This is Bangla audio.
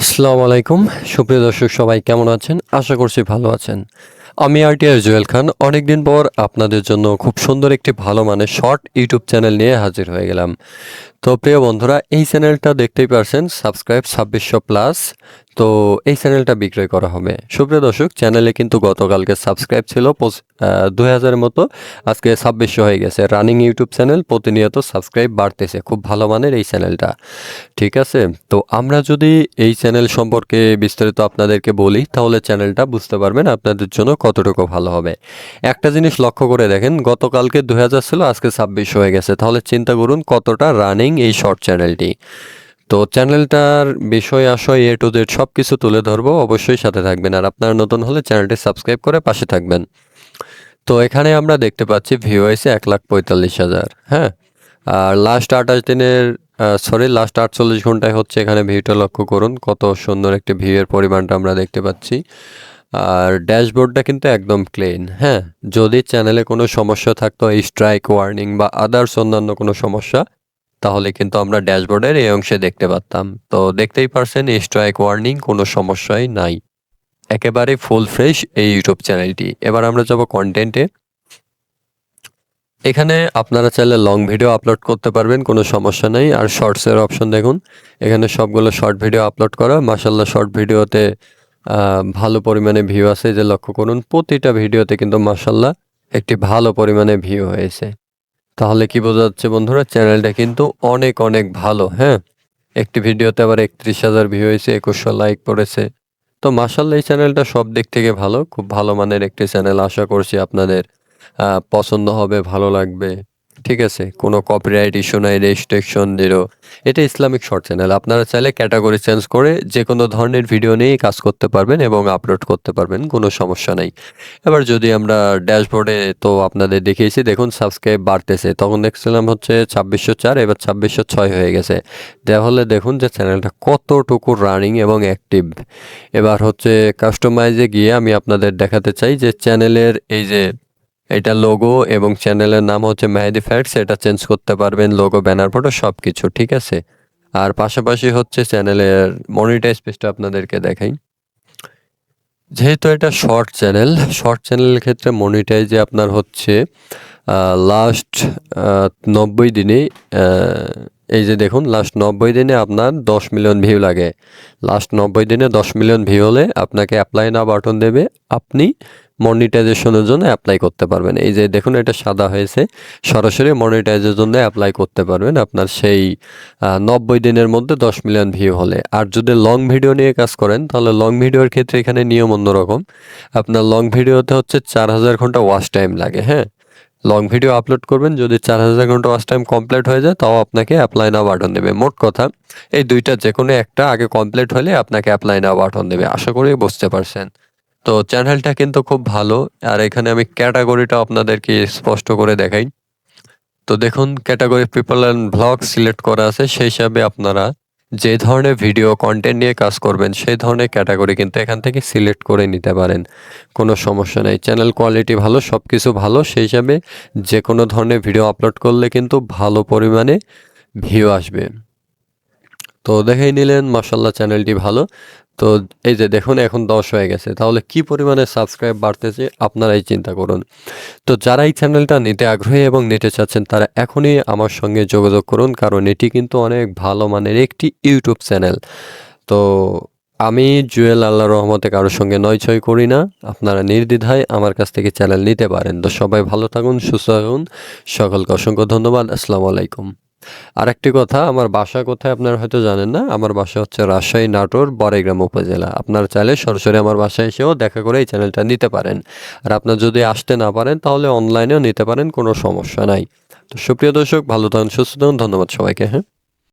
আসসালামু আলাইকুম সুপ্রিয় দর্শক সবাই কেমন আছেন? আশা করছি ভালো আছেন। আমি আরটিআর জুয়েল খান। অনেকদিন পর আপনাদের জন্য খুব সুন্দর একটি ভালো মানের শর্ট ইউটিউব চ্যানেল নিয়ে হাজির হয়ে গেলাম। তো প্রিয় বন্ধুরা, এই চ্যানেলটা দেখতেই পারছেন, সাবস্ক্রাইব 2600 প্লাস। তো এই চ্যানেলটা বিক্রয় করা হবে। সুপ্রিয় দর্শক, চ্যানেলে কিন্তু গতকালকে সাবস্ক্রাইব ছিল 2000-এর মতো, আজকে 2600 হয়ে গেছে। রানিং ইউটিউব চ্যানেল, প্রতিনিয়ত সাবস্ক্রাইব বাড়তেছে। খুব ভালো মানের এই চ্যানেলটা, ঠিক আছে? তো আমরা যদি এই চ্যানেল সম্পর্কে বিস্তারিত আপনাদেরকে বলি, তাহলে চ্যানেলটা বুঝতে পারবেন আপনাদের জন্য কতটুকু ভালো হবে। একটা জিনিস লক্ষ্য করে দেখেন, গতকালকে 2000 ছিল, আজকে 2600 হয়ে গেছে। তাহলে চিন্তা করুন কতটা রানিং এই শর্ট চ্যানেলটি। তো চ্যানেলটার বিষয় আশয় A to Z সব কিছু তুলে ধরবো, অবশ্যই সাথে থাকবেন। আর আপনারা নতুন হলে চ্যানেলটি সাবস্ক্রাইব করে পাশে থাকবেন। তো এখানে আমরা দেখতে পাচ্ছি ভিউ হয়েছে 1,45,000, হ্যাঁ। আর লাস্ট 48 ঘন্টায় হচ্ছে এখানে ভিউটা লক্ষ্য করুন, কত সুন্দর একটি ভিউয়ের পরিমাণটা আমরা দেখতে পাচ্ছি। আর ড্যাশবোর্ডটা কিন্তু একদম ক্লিন, হ্যাঁ। যদি চ্যানেলে কোনো সমস্যা থাকতো, এই স্ট্রাইক ওয়ার্নিং বা আদার্স অন্যান্য কোনো সমস্যা, তাহলে কিন্তু আমরা ড্যাশবোর্ডের এই অংশে দেখতে পারতাম। তো দেখতেই পারছেন, স্ট্রাইক ওয়ার্নিং কোনো সমস্যাই নাই, একেবারে ফুল ফ্রেশ এই ইউটিউব চ্যানেলটি। এবার আমরা যাব কন্টেন্টে। এখানে আপনারা চাইলে লং ভিডিও আপলোড করতে পারবেন, কোনো সমস্যা নেই। আর শর্টসের অপশন দেখুন, এখানে সবগুলো শর্ট ভিডিও আপলোড করা। মাশাল্লাহ, শর্ট ভিডিওতে ভালো পরিমাণে ভিউ আছে, যে লক্ষ্য করুন প্রতিটা ভিডিওতে কিন্তু মাশাল্লাহ একটি ভালো পরিমাণে ভিউ হয়েছে। তাহলে কি বোঝা যাচ্ছে বন্ধুরা, চ্যানেলটা কিন্তু অনেক অনেক ভালো, হ্যাঁ। একটি ভিডিওতে আবার 31,000 ভিউ হয়েছে, 2100 লাইক পড়েছে। তো মাশাল্লাহ, এই চ্যানেলটা সব দিক থেকে ভালো, খুব ভালো মানের একটি চ্যানেল। আশা করছি আপনাদের পছন্দ হবে, ভালো লাগবে, ঠিক আছে? কোনো কপিরাইট ইস্যু নাই, রেস্ট্রিকশন 0। এটা ইসলামিক শর্ট চ্যানেল। আপনারা চাইলে ক্যাটাগরি চেঞ্জ করে যে কোনো ধরনের ভিডিও নিয়েই কাজ করতে পারবেন এবং আপলোড করতে পারবেন, কোনো সমস্যা নেই। এবার যদি আমরা ড্যাশবোর্ডে, তো আপনাদের দেখিয়েছি, দেখুন সাবস্ক্রাইব বাড়তেছে। তখন দেখছিলাম হচ্ছে 2604, এবার 2606 হয়ে গেছে। তাহলে দেখুন যে চ্যানেলটা কতটুকু রানিং এবং অ্যাক্টিভ। এবার হচ্ছে কাস্টমাইজে গিয়ে আমি আপনাদের দেখাতে চাই যে চ্যানেলের এই যে এটা লোগো এবং চ্যানেলের নাম হচ্ছে মেহেদি ফ্যাক্টস, এটা চেঞ্জ করতে পারবেন, লোগো, ব্যানার, ফটো সব কিছু, ঠিক আছে? আর পাশাপাশি হচ্ছে চ্যানেলের মনিটাইজ পেজটা আপনাদেরকে দেখাই। যেহেতু এটা শর্ট চ্যানেলের ক্ষেত্রে মনিটাইজে আপনার হচ্ছে লাস্ট 90 দিনে, এই যে দেখুন, লাস্ট 90 দিনে আপনার 10 মিলিয়ন ভিউ লাগে। লাস্ট 90 দিনে 10 মিলিয়ন ভিউ হলে আপনাকে অ্যাপ্লাই না বাটন দেবে, আপনি মনিটাইজেশনের জন্য অ্যাপ্লাই করতে পারবেন। এই যে দেখুন, এটা সাদা হয়েছে, সরাসরি মনিটাইজের জন্য অ্যাপ্লাই করতে পারবেন আপনার সেই 90 দিনের মধ্যে 10 মিলিয়ন ভিউ হলে। আর যদি লং ভিডিও নিয়ে কাজ করেন, তাহলে লং ভিডিওর ক্ষেত্রে এখানে নিয়ম অন্যরকম। আপনার লং ভিডিওতে হচ্ছে 4000 ঘন্টা ওয়াচ টাইম লাগে, হ্যাঁ। লং ভিডিও আপলোড করবেন, যদি 4000 ঘন্টা ওয়াচ টাইম কমপ্লিট হয়ে যায়, তাও আপনাকে অ্যাপ্লাই নাও বাটন দেবে। মোট কথা, এই দুইটা যে কোনো একটা আগে কমপ্লিট হলে আপনাকে অ্যাপ্লাই নাও বাটন দেবে। আশা করি বুঝতে পারছেন। তো চ্যানেলটা কিন্তু খুব ভালো। আর এখানে আমি ক্যাটাগরিটা আপনাদেরকে স্পষ্ট করে দেখাই। তো দেখুন, category people and vlog select করা আছে, সেই হিসাবে আপনারা যে ধরনের ভিডিও কন্টেন্ট নিয়ে কাজ করবেন, সেই ধরনের ক্যাটাগরি কিন্তু এখান থেকে সিলেক্ট করে নিতে পারেন, কোনো সমস্যা নেই। চ্যানেল কোয়ালিটি ভালো, সব কিছু ভালো, সেই হিসাবে যে কোনো ধরনের ভিডিও আপলোড করলে কিন্তু ভালো পরিমাণে ভিউ আসবে। তো দেখেই নিলেন, মাশাল্লাহ চ্যানেলটি ভালো। তো এই যে দেখুন, এখন 10 হয়ে গেছে। তাহলে কি পরিমাণে সাবস্ক্রাইব বাড়তেছে আপনারাই চিন্তা করুন। তো যারা এই চ্যানেলটা নিতে আগ্রহী এবং নিতে চাচ্ছেন, তারা এখনই আমার সঙ্গে যোগাযোগ করুন, কারণ এটি কিন্তু অনেক ভালো মানের একটি ইউটিউব চ্যানেল। তো আমি জুয়েল, আল্লাহর রহমতে কারোর সঙ্গে নয়-ছয় করি না। আপনারা নির্দ্বিধায় আমার কাছ থেকে চ্যানেল নিতে পারেন। তো সবাই ভালো থাকুন, সুস্থ থাকুন। সকলকে অসংখ্য ধন্যবাদ। আসসালামু আলাইকুম। আরেকটি কথা, আমার বাসা কোথায় আপনারা হয়তো জানেন না। আমার বাসা হচ্ছে রাজশাহী, নাটোর, বড়াইগ্রাম উপজেলা। আপনারা চাইলে সরাসরি আমার বাসায় এসেও দেখা করে এই চ্যানেলটা নিতে পারেন। আর আপনার যদি আসতে না পারেন, তাহলে অনলাইনেও নিতে পারেন, কোনো সমস্যা নাই। তো সুপ্রিয় দর্শক, ভালো থাকুন, সুস্থ থাকুন। ধন্যবাদ সবাইকে, হ্যাঁ।